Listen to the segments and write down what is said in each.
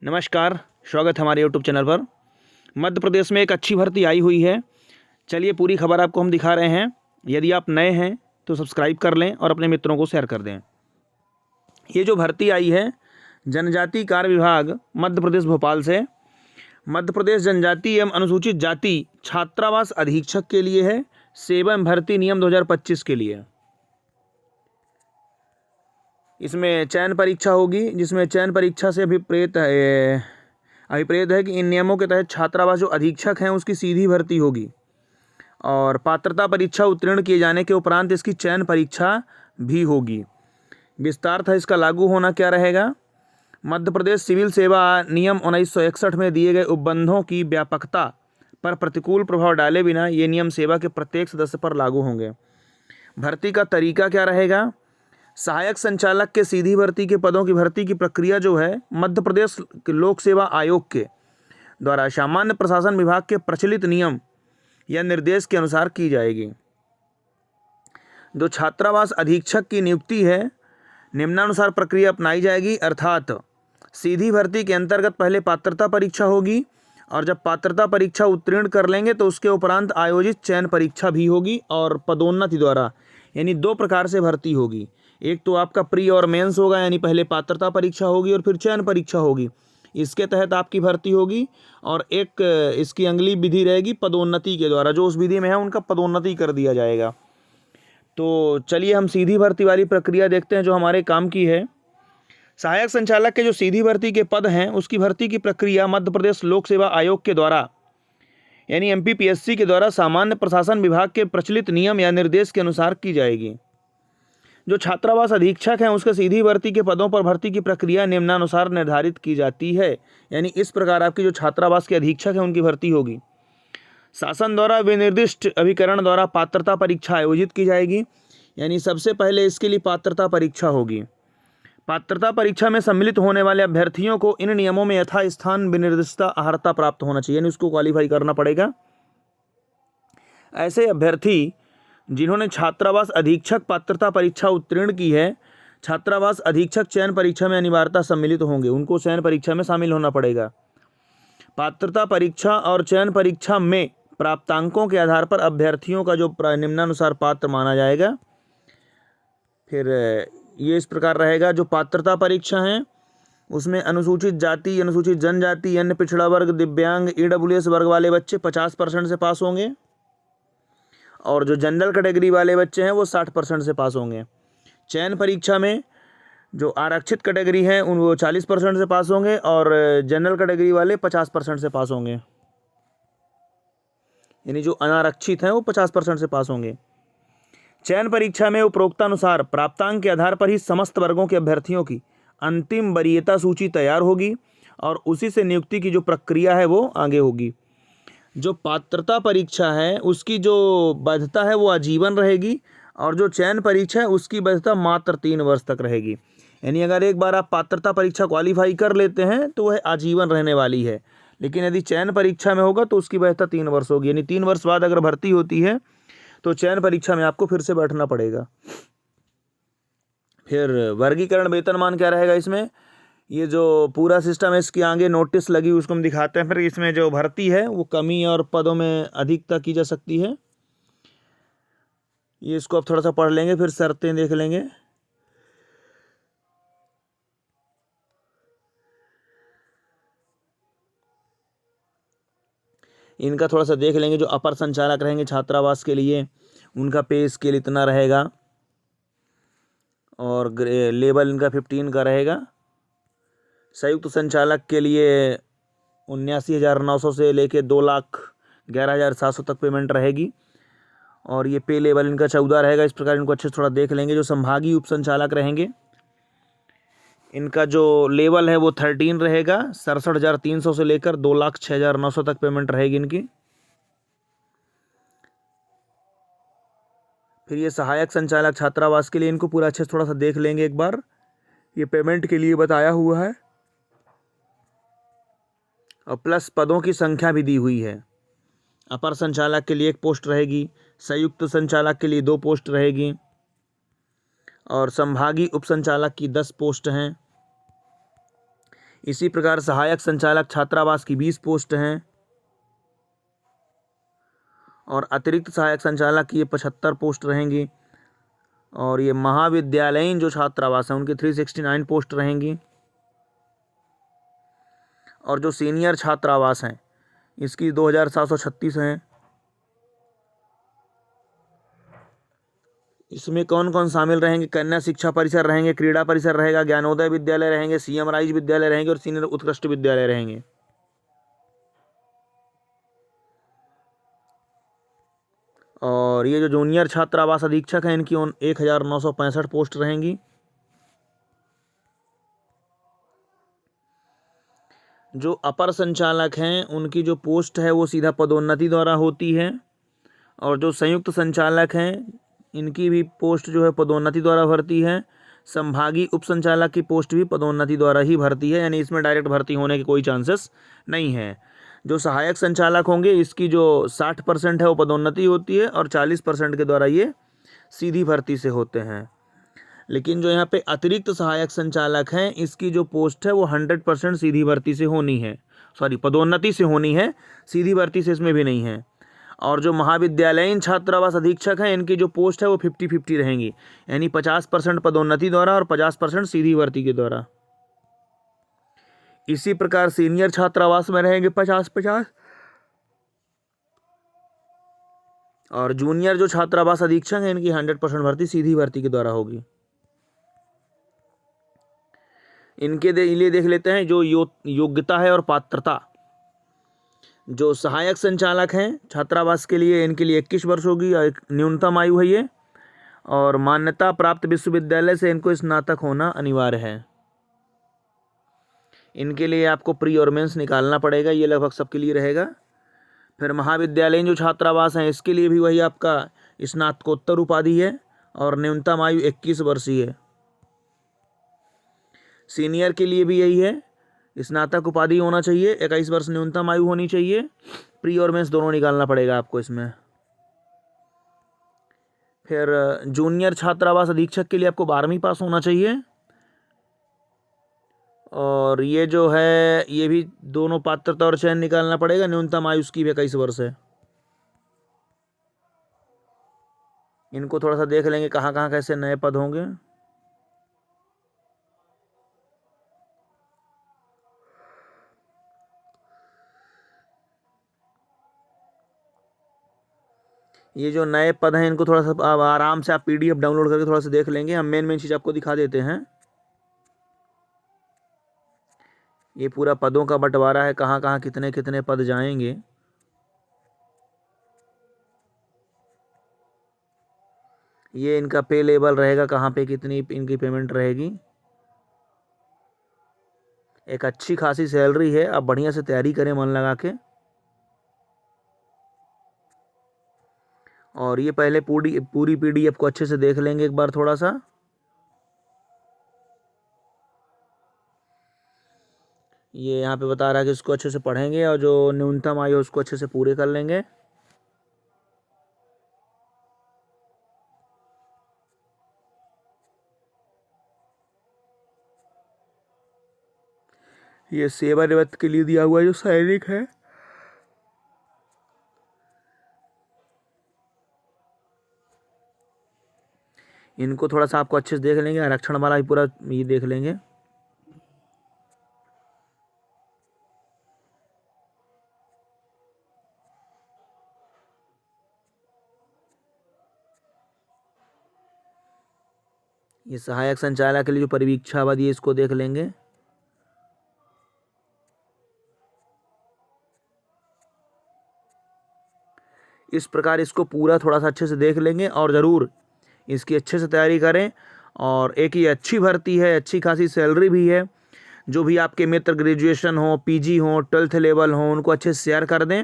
नमस्कार, स्वागत है हमारे यूट्यूब चैनल पर। मध्य प्रदेश में एक अच्छी भर्ती आई हुई है। चलिए पूरी खबर आपको हम दिखा रहे हैं। यदि आप नए हैं तो सब्सक्राइब कर लें और अपने मित्रों को शेयर कर दें। ये जो भर्ती आई है जनजाति कार्य विभाग मध्य प्रदेश भोपाल से, मध्य प्रदेश जनजाति एवं अनुसूचित जाति छात्रावास अधीक्षक के लिए है। सेवा एवं भर्ती नियम 2025 के लिए इसमें चयन परीक्षा होगी, जिसमें चयन परीक्षा से अभिप्रेत है कि इन नियमों के तहत छात्रावास जो अधीक्षक हैं उसकी सीधी भर्ती होगी और पात्रता परीक्षा उत्तीर्ण किए जाने के उपरांत इसकी चयन परीक्षा भी होगी। विस्तार था इसका लागू होना क्या रहेगा। मध्य प्रदेश सिविल सेवा नियम 1961 में दिए गए उपबंधों की व्यापकता पर प्रतिकूल प्रभाव डाले बिना ये नियम सेवा के प्रत्येक सदस्य पर लागू होंगे। भर्ती का तरीका क्या रहेगा। सहायक संचालक के सीधी भर्ती के पदों की भर्ती की प्रक्रिया जो है मध्य प्रदेश लोक सेवा आयोग के द्वारा सामान्य प्रशासन विभाग के प्रचलित नियम या निर्देश के अनुसार की जाएगी। जो छात्रावास अधीक्षक की नियुक्ति है निम्नानुसार प्रक्रिया अपनाई जाएगी, अर्थात सीधी भर्ती के अंतर्गत पहले पात्रता परीक्षा होगी और जब पात्रता परीक्षा उत्तीर्ण कर लेंगे तो उसके उपरांत आयोजित चयन परीक्षा भी होगी और पदोन्नति द्वारा, यानी दो प्रकार से भर्ती होगी। एक तो आपका प्री और मेंस होगा, यानी पहले पात्रता परीक्षा होगी और फिर चयन परीक्षा होगी, इसके तहत आपकी भर्ती होगी। और एक इसकी अगली विधि रहेगी पदोन्नति के द्वारा, जो उस विधि में है उनका पदोन्नति कर दिया जाएगा। तो चलिए हम सीधी भर्ती वाली प्रक्रिया देखते हैं जो हमारे काम की है। सहायक संचालक के जो सीधी भर्ती के पद हैं उसकी भर्ती की प्रक्रिया मध्य प्रदेश लोक सेवा आयोग के द्वारा, यानी MPPSC के द्वारा सामान्य प्रशासन विभाग के प्रचलित नियम या निर्देश के अनुसार की जाएगी। जो छात्रावास अधीक्षक हैं उसके सीधी भर्ती के पदों पर भर्ती की प्रक्रिया निम्नानुसार निर्धारित की जाती है, यानी इस प्रकार आपकी जो छात्रावास के अधीक्षक हैं उनकी भर्ती होगी। शासन द्वारा विनिर्दिष्ट अभिकरण द्वारा पात्रता परीक्षा आयोजित की जाएगी, यानी सबसे पहले इसके लिए पात्रता परीक्षा होगी। पात्रता परीक्षा में सम्मिलित होने वाले अभ्यर्थियों को इन नियमों में यथास्थान विनिर्दिष्टता अर्हता प्राप्त होना चाहिए, यानी उसको क्वालिफाई करना पड़ेगा। ऐसे अभ्यर्थी जिन्होंने छात्रावास अधीक्षक पात्रता परीक्षा उत्तीर्ण की है, छात्रावास अधीक्षक चयन परीक्षा में अनिवार्यता सम्मिलित होंगे, उनको चयन परीक्षा में शामिल होना पड़ेगा। पात्रता परीक्षा और चयन परीक्षा में प्राप्तांकों के आधार पर अभ्यर्थियों का जो निम्नानुसार पात्र माना जाएगा। फिर ये इस प्रकार रहेगा। जो पात्रता परीक्षा है उसमें अनुसूचित जाति, अनुसूचित जनजाति, अन्य पिछड़ा वर्ग, दिव्यांग, EWS वर्ग वाले बच्चे 50% से पास होंगे और जो जनरल कैटेगरी वाले बच्चे हैं वो 60% से पास होंगे। चयन परीक्षा में जो आरक्षित कैटेगरी हैं उन वो 40% से पास होंगे और जनरल कैटेगरी वाले 50% से पास होंगे, यानी जो अनारक्षित हैं वो 50% से पास होंगे। चयन परीक्षा में उपरोक्तानुसार प्राप्तांक के आधार पर ही समस्त वर्गों के अभ्यर्थियों की अंतिम वरीयता सूची तैयार होगी और उसी से नियुक्ति की जो प्रक्रिया है वो आगे होगी। जो पात्रता परीक्षा है उसकी जो वैधता है वो आजीवन रहेगी और जो चयन परीक्षा है उसकी वैधता मात्र 3 वर्ष तक रहेगी, यानी अगर एक बार आप पात्रता परीक्षा क्वालिफाई कर लेते हैं तो वह आजीवन रहने वाली है, लेकिन यदि चयन परीक्षा में होगा तो उसकी वैधता 3 वर्ष होगी, यानी 3 वर्ष बाद अगर भर्ती होती है तो चयन परीक्षा में आपको फिर से बैठना पड़ेगा। फिर वर्गीकरण वेतनमान क्या रहेगा इसमें, ये जो पूरा सिस्टम है इसकी आगे नोटिस लगी उसको हम दिखाते हैं। फिर इसमें जो भर्ती है वो कमी और पदों में अधिकता की जा सकती है, ये इसको अब थोड़ा सा पढ़ लेंगे, फिर शर्तें देख लेंगे। इनका थोड़ा सा देख लेंगे। जो अपर संचालक रहेंगे छात्रावास के लिए उनका पे स्केल इतना रहेगा और लेवल इनका 15 का रहेगा। संयुक्त संचालक के लिए 79,900 से लेके 2,11,700 तक पेमेंट रहेगी और ये पे लेवल इनका 14 रहेगा। इस प्रकार इनको अच्छे से थोड़ा देख लेंगे। जो संभागीय उप संचालक रहेंगे इनका जो लेवल है वो 13 रहेगा, 67,300 से लेकर 2,06,900 तक पेमेंट रहेगी इनकी। फिर ये सहायक संचालक छात्रावास के लिए इनको पूरा अच्छे से थोड़ा सा देख लेंगे एक बार, ये पेमेंट के लिए बताया हुआ है और प्लस पदों की संख्या भी दी हुई है। अपर संचालक के लिए 1 पोस्ट रहेगी, संयुक्त संचालक के लिए 2 पोस्ट रहेगी और संभागीय उप संचालक की 10 पोस्ट हैं। इसी प्रकार सहायक संचालक छात्रावास की 20 पोस्ट हैं और अतिरिक्त सहायक संचालक की ये 75 पोस्ट रहेंगी। और ये महाविद्यालयीन जो छात्रावास हैं उनकी 369 पोस्ट रहेंगी। और जो सीनियर छात्रावास हैं इसकी 2736 हैं। इसमें कौन कौन शामिल रहेंगे? कन्या शिक्षा परिसर रहेंगे, क्रीड़ा परिसर रहेगा, ज्ञानोदय विद्यालय रहेंगे, सीएम राइज विद्यालय रहेंगे और सीनियर उत्कृष्ट विद्यालय रहेंगे। और ये जो जूनियर छात्रावास अधीक्षक हैं इनकी 1965 पोस्ट रहेंगी। जो अपर संचालक हैं उनकी जो पोस्ट है वो सीधा पदोन्नति द्वारा होती है। और जो संयुक्त संचालक हैं इनकी भी पोस्ट जो है पदोन्नति द्वारा भरती है। संभागीय उप संचालक की पोस्ट भी पदोन्नति द्वारा ही भरती है, यानी इसमें डायरेक्ट भर्ती होने के कोई चांसेस नहीं है। जो सहायक संचालक होंगे इसकी जो 60% है वो पदोन्नति होती है और 40% के द्वारा ये सीधी भर्ती से होते हैं। लेकिन जो यहाँ पे अतिरिक्त सहायक संचालक हैं इसकी जो पोस्ट है वो 100% सीधी भर्ती से होनी है, पदोन्नति से होनी है, सीधी भर्ती से इसमें भी नहीं है। और जो महाविद्यालयीन छात्रावास अधीक्षक हैं इनकी जो पोस्ट है वो 50-50 रहेंगी, यानी 50% पदोन्नति द्वारा और 50% सीधी भर्ती के द्वारा। इसी प्रकार सीनियर छात्रावास में रहेंगे 50-50। और जूनियर जो छात्रावास अधीक्षक हैं इनकी 100% भर्ती सीधी भर्ती के द्वारा होगी। इनके लिए देख लेते हैं जो योग्यता है और पात्रता। जो सहायक संचालक हैं छात्रावास के लिए इनके लिए 21 वर्ष होगी और एक न्यूनतम आयु है ये। और मान्यता प्राप्त विश्वविद्यालय से इनको स्नातक होना अनिवार्य है। इनके लिए आपको प्री और मेंस निकालना पड़ेगा, ये लगभग सबके लिए रहेगा। फिर महाविद्यालयीन जो छात्रावास हैं इसके लिए भी वही आपका स्नातकोत्तर उपाधि है और न्यूनतम आयु 21 वर्ष ही है। सीनियर के लिए भी यही है, स्नातक उपाधि होना चाहिए, 21 वर्ष न्यूनतम आयु होनी चाहिए। प्री और मेंस दोनों निकालना पड़ेगा आपको इसमें। फिर जूनियर छात्रावास अधीक्षक के लिए आपको 12वीं पास होना चाहिए। और ये जो है ये भी दोनों पात्रता और चयन निकालना पड़ेगा, न्यूनतम आयु उसकी भी 21 वर्ष है। इनको थोड़ा सा देख लेंगे कहाँ कहाँ कैसे नए पद होंगे। ये जो नए पद हैं इनको थोड़ा सा आराम से आप PDF डाउनलोड करके थोड़ा सा देख लेंगे। हम मेन चीज़ आपको दिखा देते हैं। ये पूरा पदों का बंटवारा है, कहाँ कहाँ कितने कितने पद जाएंगे। ये इनका पे लेवल रहेगा, कहाँ पे कितनी इनकी पेमेंट रहेगी। एक अच्छी खासी सैलरी है, आप बढ़िया से तैयारी करें मन लगा के। और ये पहले पूरी PDF को अच्छे से देख लेंगे एक बार थोड़ा सा। ये यहाँ पे बता रहा है कि इसको अच्छे से पढ़ेंगे और जो न्यूनतम आयु उसको अच्छे से पूरे कर लेंगे। ये सेवानिवृत्त के लिए दिया हुआ जो सैनिक है, इनको थोड़ा सा आपको अच्छे से देख लेंगे। आरक्षण वाला भी पूरा ये देख लेंगे। ये सहायक संचालक के लिए जो परीक्षा अवधि है इसको देख लेंगे। इस प्रकार इसको पूरा थोड़ा सा अच्छे से देख लेंगे और ज़रूर इसकी अच्छे से तैयारी करें। और एक ये अच्छी भर्ती है, अच्छी खासी सैलरी भी है। जो भी आपके मित्र ग्रेजुएशन हो, PG हो, 12th लेवल हो, उनको अच्छे से शेयर कर दें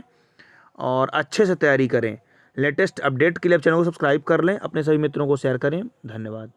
और अच्छे से तैयारी करें। लेटेस्ट अपडेट के लिए आप चैनल को सब्सक्राइब कर लें, अपने सभी मित्रों को शेयर करें। धन्यवाद।